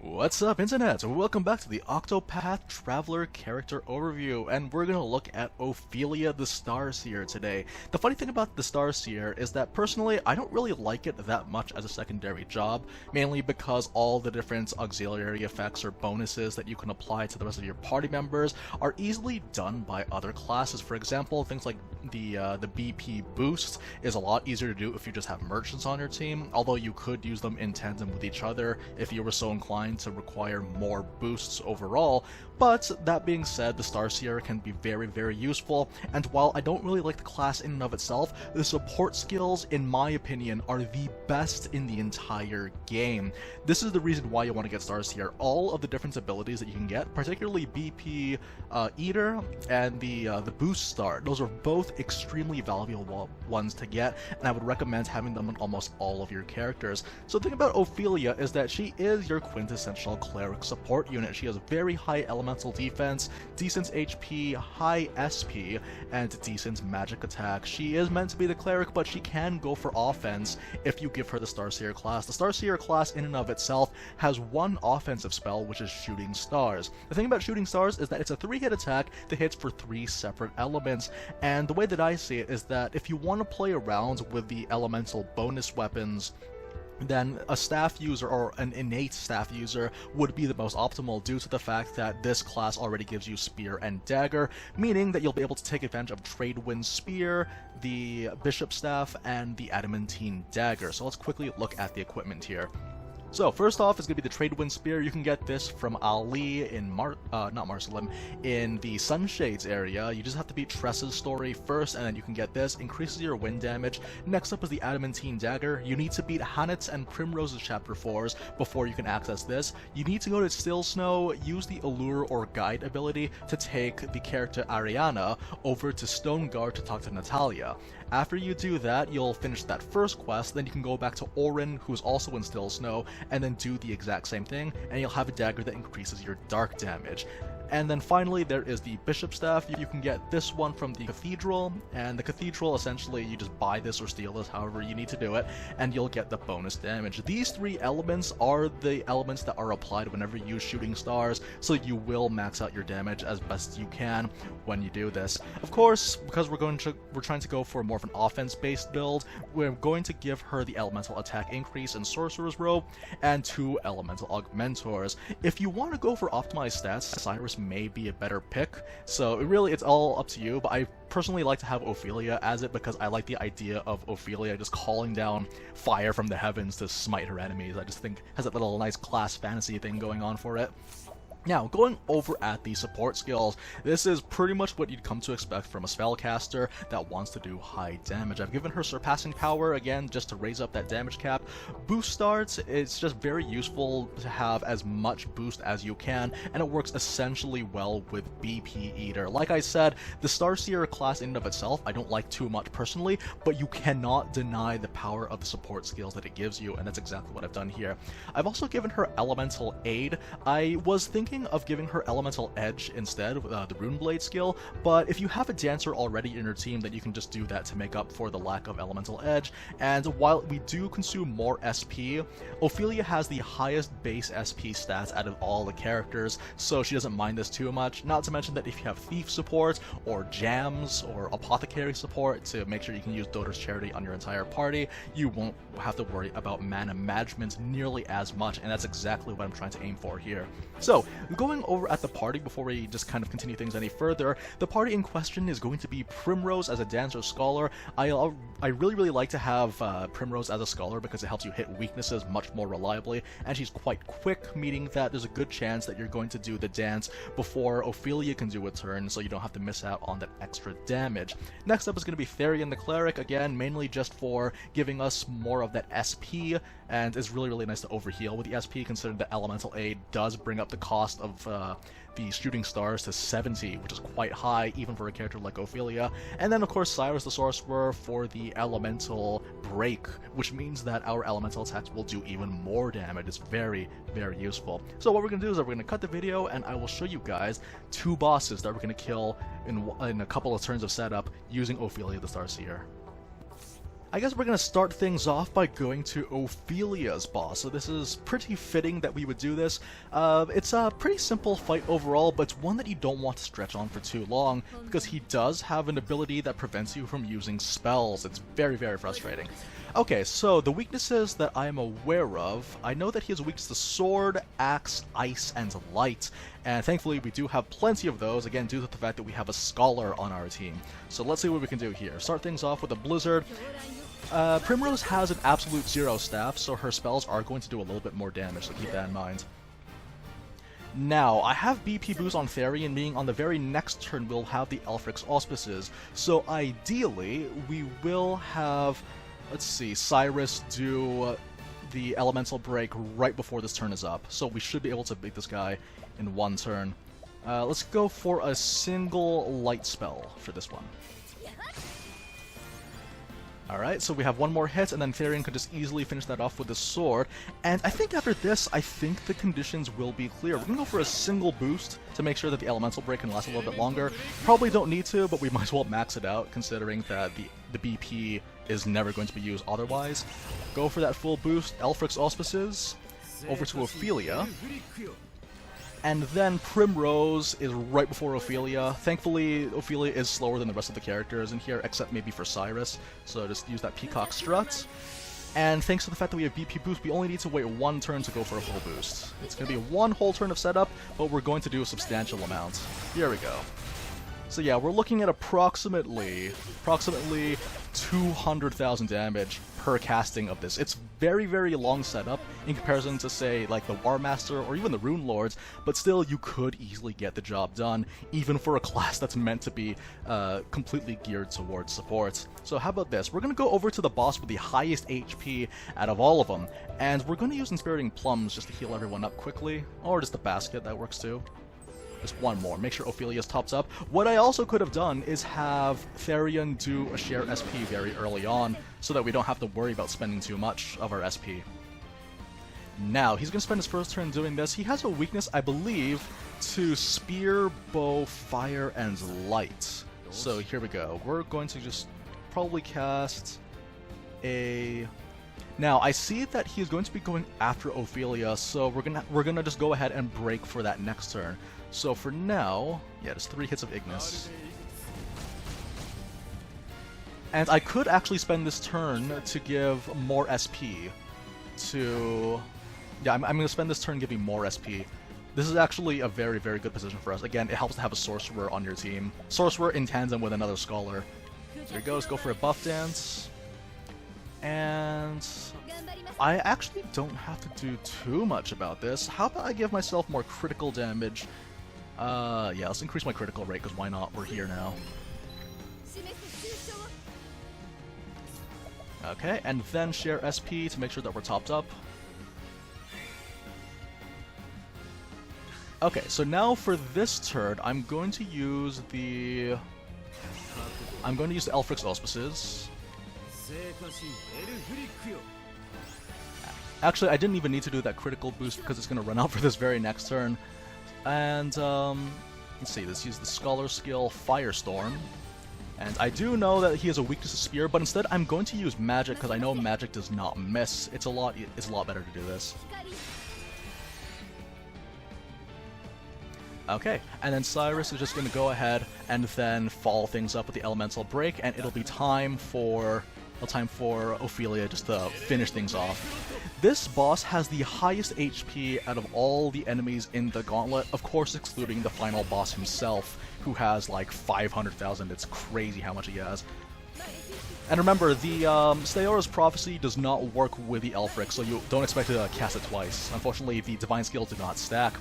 What's up, Internet? Welcome back to the Octopath Traveler character overview, and we're gonna look at Ophilia the Starseer today. The funny thing about the Starseer is that personally, I don't really like it that much as a secondary job, mainly because all the different auxiliary effects or bonuses that you can apply to the rest of your party members are easily done by other classes. For example, things like the BP boost is a lot easier to do if you just have merchants on your team, although you could use them in tandem with each other if you were so inclined to require more boosts overall. But that being said, the Starseer can be very useful, and while I don't really like the class in and of itself, the support skills, in my opinion, are the best in the entire game. This is the reason why you want to get Starseer. All of the different abilities that you can get, particularly BP Eater and the Boost Star, those are both extremely valuable ones to get, and I would recommend having them on almost all of your characters. So the thing about Ophilia is that she is your quintessential cleric support unit. She has very high elemental defense, decent HP, high SP, and decent magic attack. She is meant to be the cleric, but she can go for offense if you give her the Starseer class. The Starseer class in and of itself has one offensive spell, which is Shooting Stars. The thing about Shooting Stars is that it's a 3-hit attack that hits for 3 separate elements, and the way that I see it is that if you want to play around with the elemental bonus weapons, then a staff user or an innate staff user would be the most optimal due to the fact that this class already gives you Spear and Dagger, meaning that you'll be able to take advantage of Tradewind Spear, the Bishop Staff, and the Adamantine Dagger. So let's quickly look at the equipment here. So first off is going to be the Tradewind Spear. You can get this from Ali in in the Sunshades area. You just have to beat Tress's story first, and then you can get this. Increases your wind damage. Next up is the Adamantine Dagger. You need to beat Hannet's and Primrose's Chapter 4s before you can access this. You need to go to Still Snow, use the Allure or Guide ability to take the character Ariana over to Stoneguard to talk to Natalia. After you do that, you'll finish that first quest, then you can go back to Orin, who's also in Still Snow, and then do the exact same thing, and you'll have a dagger that increases your dark damage. And then finally, there is the Bishop Staff. You can get this one from the Cathedral, and the Cathedral, essentially, you just buy this or steal this, however you need to do it, and you'll get the bonus damage. These 3 elements are the elements that are applied whenever you use Shooting Stars, so you will max out your damage as best you can when you do this. Of course, because we're trying to go for more of an offense-based build, we're going to give her the elemental attack increase in Sorcerer's Robe, and 2 elemental augmentors. If you want to go for optimized stats, Cyrus may be a better pick, so it's all up to you, but I personally like to have Ophilia as it because I like the idea of Ophilia just calling down fire from the heavens to smite her enemies. I just think it has that little nice class fantasy thing going on for it. Now, going over at the support skills, this is pretty much what you'd come to expect from a spellcaster that wants to do high damage. I've given her Surpassing Power, again, just to raise up that damage cap. Boost Starts, it's just very useful to have as much boost as you can, and it works essentially well with BP Eater. Like I said, the Starseer class in and of itself, I don't like too much personally, but you cannot deny the power of the support skills that it gives you, and that's exactly what I've done here. I've also given her Elemental Aid. I was thinking of giving her Elemental Edge instead with the Runeblade skill, but if you have a dancer already in your team, then you can just do that to make up for the lack of Elemental Edge. And while we do consume more SP, Ophilia has the highest base SP stats out of all the characters, so she doesn't mind this too much. Not to mention that if you have Thief support, or Jams, or Apothecary support to make sure you can use Doter's Charity on your entire party, you won't have to worry about mana management nearly as much, and that's exactly what I'm trying to aim for here. So, going over at the party before we just kind of continue things any further, the party in question is going to be Primrose as a Dancer Scholar. I really like to have Primrose as a Scholar because it helps you hit weaknesses much more reliably, and she's quite quick, meaning that there's a good chance that you're going to do the dance before Ophilia can do a turn, so you don't have to miss out on that extra damage. Next up is going to be Therian the Cleric, again, mainly just for giving us more of that SP, and it's really nice to overheal with the SP, considering that Elemental Aid does bring up the cost of the Shooting Stars to 70, which is quite high even for a character like Ophilia. And then of course Cyrus the Sorcerer for the Elemental Break, which means that our elemental attacks will do even more damage. It's very useful. So what we're going to do is that we're going to cut the video, and I will show you guys 2 bosses that we're going to kill in a couple of turns of setup using Ophilia the Starseer. I guess we're going to start things off by going to Ophilia's boss. So this is pretty fitting that we would do this. It's a pretty simple fight overall, but it's one that you don't want to stretch on for too long, because he does have an ability that prevents you from using spells. It's very, very frustrating. Okay, so the weaknesses that I am aware of, I know that he has a weakness to sword, axe, ice, and light, and thankfully we do have plenty of those, again due to the fact that we have a scholar on our team. So let's see what we can do here. Start things off with a blizzard. Primrose has an absolute 0 staff, so her spells are going to do a little bit more damage, so keep that in mind. Now, I have BP boost on Therian, meaning on the very next turn we'll have the Aelfric's Auspices, so ideally we will have, let's see, Cyrus do the Elemental Break right before this turn is up, so we should be able to beat this guy in one turn. Let's go for a single light spell for this one. Alright, so we have one more hit, and then Therian could just easily finish that off with the sword. And I think after this, I think the conditions will be clear. We're going to go for a single boost to make sure that the Elemental Break can last a little bit longer. Probably don't need to, but we might as well max it out, considering that the BP is never going to be used otherwise. Go for that full boost, Aelfric's Auspices, over to Ophilia. And then Primrose is right before Ophilia. Thankfully, Ophilia is slower than the rest of the characters in here, except maybe for Cyrus. So just use that Peacock Strut. And thanks to the fact that we have BP boost, we only need to wait one turn to go for a full boost. It's going to be one whole turn of setup, but we're going to do a substantial amount. Here we go. So yeah, we're looking at approximately 200,000 damage per casting of this. It's very, very long setup in comparison to, say, like the War Master or even the Rune Lords, but still you could easily get the job done, even for a class that's meant to be completely geared towards support. So how about this? We're going to go over to the boss with the highest HP out of all of them, and we're going to use Inspiriting Plums just to heal everyone up quickly, or just a basket, that works too. Just one more. Make sure Ophilia's tops up. What I also could have done is have Therian do a share SP very early on, so that we don't have to worry about spending too much of our SP. Now, he's going to spend his first turn doing this. He has a weakness, I believe, to Spear, Bow, Fire, and Light. So here we go. We're going to just probably cast a... Now, I see that he's going to be going after Ophilia, so we're gonna just go ahead and break for that next turn. So for now, yeah, just 3 hits of Ignis. And I could actually spend this turn to give more SP to... Yeah, I'm going to spend this turn giving more SP. This is actually a very, very good position for us. Again, it helps to have a Sorcerer on your team. Sorcerer in tandem with another Scholar. There you go, let's go for a buff dance. And I actually don't have to do too much about this. How about I give myself more critical damage? Yeah, let's increase my critical rate, because why not? We're here now. Okay, and then share SP to make sure that we're topped up. Okay, so now for this turn, I'm going to use the Aelfric's Auspices. Actually, I didn't even need to do that critical boost because it's going to run out for this very next turn. And, let's see, let's use the Scholar skill, Firestorm. And I do know that he has a weakness to Spear, but instead I'm going to use Magic because I know Magic does not miss. It's a lot better to do this. Okay, and then Cyrus is just going to go ahead and then follow things up with the Elemental Break, and it'll be time for Ophilia just to finish things off. This boss has the highest HP out of all the enemies in the gauntlet, of course excluding the final boss himself, who has like 500,000. It's crazy how much he has. And remember, the Staora's Prophecy does not work with the Aelfric, so you don't expect to cast it twice. Unfortunately, the Divine Skill did not stack.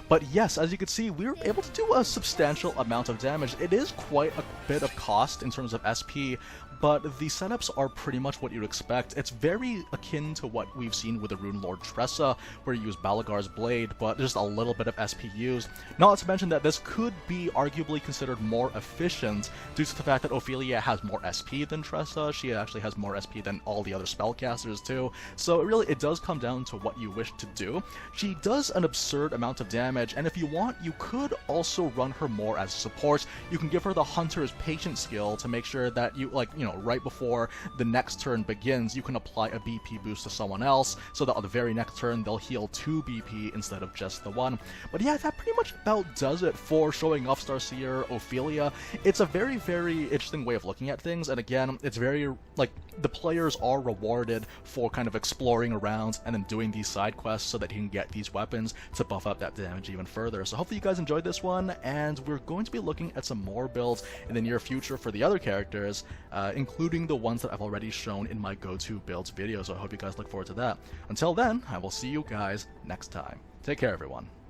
But yes, as you can see, we were able to do a substantial amount of damage. It is quite a bit of cost in terms of SP, but the setups are pretty much what you'd expect. It's very akin to what we've seen with the Rune Lord Tressa, where you use Balagar's Blade, but just a little bit of SP used. Not to mention that this could be arguably considered more efficient due to the fact that Ophilia has more SP than Tressa. She actually has more SP than all the other spellcasters too. So it does come down to what you wish to do. She does an absurd amount of damage, and if you want, you could also run her more as support. You can give her the Hunter's Patience skill to make sure that you, right before the next turn begins, you can apply a BP boost to someone else, so that on the very next turn they'll heal 2 BP instead of just the 1. But yeah, that pretty much about does it for showing off Starseer Ophilia. It's a very, very interesting way of looking at things, and again, it's very, like, the players are rewarded for kind of exploring around and then doing these side quests so that you can get these weapons to buff up that damage even further. So hopefully you guys enjoyed this one, and we're going to be looking at some more builds in the near future for the other characters, including the ones that I've already shown in my go-to builds video, so I hope you guys look forward to that. Until then, I will see you guys next time. Take care, everyone.